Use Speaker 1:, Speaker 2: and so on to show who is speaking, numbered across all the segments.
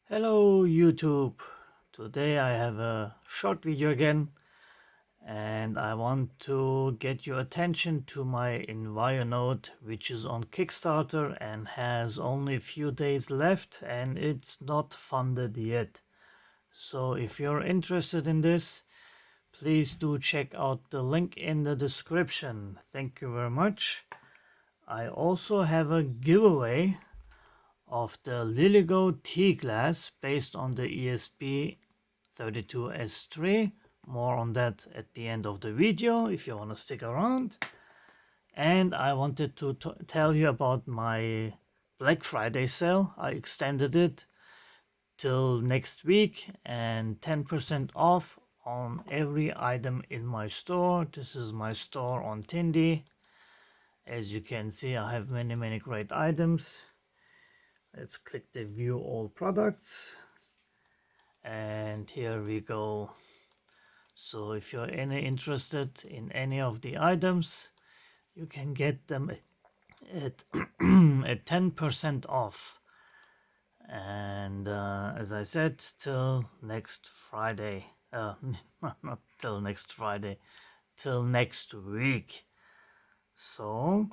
Speaker 1: Hello YouTube. Today I have a short video again and I want to get your attention to my EnviroNode, which is on Kickstarter and has only a few days left and it's not funded yet. So if you're interested in this, please do check out the link in the description. Thank you very much. I also have a giveaway of the LilyGo T glass based on the ESP32S3. More on that at the end of the video if you want to stick around. And I wanted to tell you about my Black Friday sale. I extended it till next week and 10% off on every item in my store. This is my store on Tindie. As you can see, I have many great items. Let's click the view all products and here we go. So if you're interested in any of the items, you can get them at 10% off, and as I said, till next Friday, not till next Friday, till next week. So,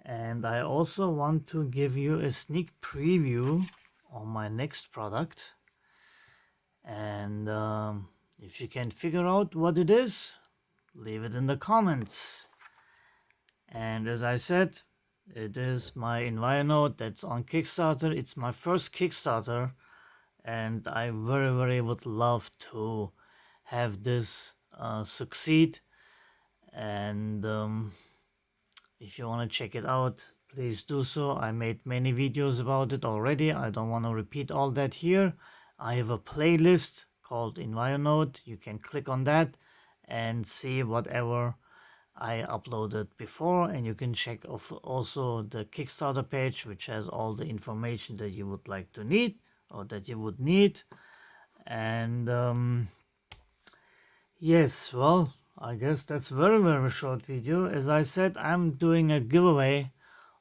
Speaker 1: and I also want to give you a sneak preview on my next product, and if you can figure out what it is, leave it in the comments. And as I said, it is my EnviroNode that's on Kickstarter. It's my first Kickstarter and I very would love to have this succeed. And if you want to check it out, please do so. I made many videos about it already. I don't want to repeat all that here. I have a playlist called EnviroNode. You can click on that and see whatever I uploaded before, and you can check off also the Kickstarter page, which has all the information that you would like to need or that you would need. And yes, well, I guess that's very short video. As I said, I'm doing a giveaway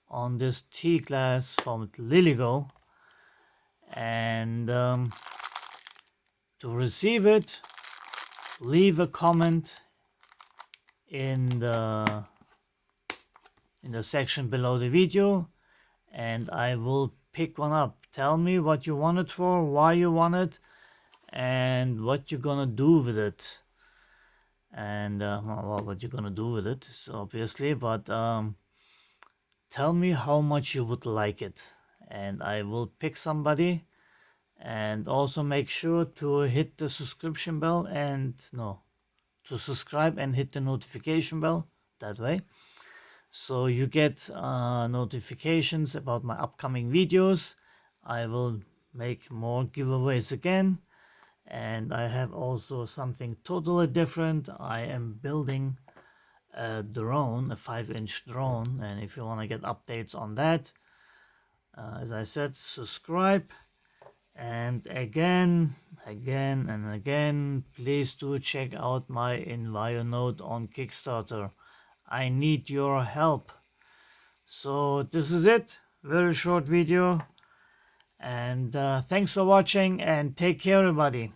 Speaker 1: on this tea glass from LilyGo, and to receive it, leave a comment in the section below the video and I will pick one up. Tell me what you want it for, why you want it, and what you're gonna do with it. And well, what you're gonna do with it is obviously, but tell me how much you would like it and I will pick somebody. And also make sure to hit the subscription bell and to subscribe and hit the notification bell that way, so you get notifications about my upcoming videos. I will make more giveaways again, and I have also something totally different. I am building a drone, a 5-inch drone, and if you want to get updates on that, as I said, subscribe. And again, please do check out my EnviroNode on Kickstarter. I need your help. So this is it. Very short video. And thanks for watching and take care, everybody.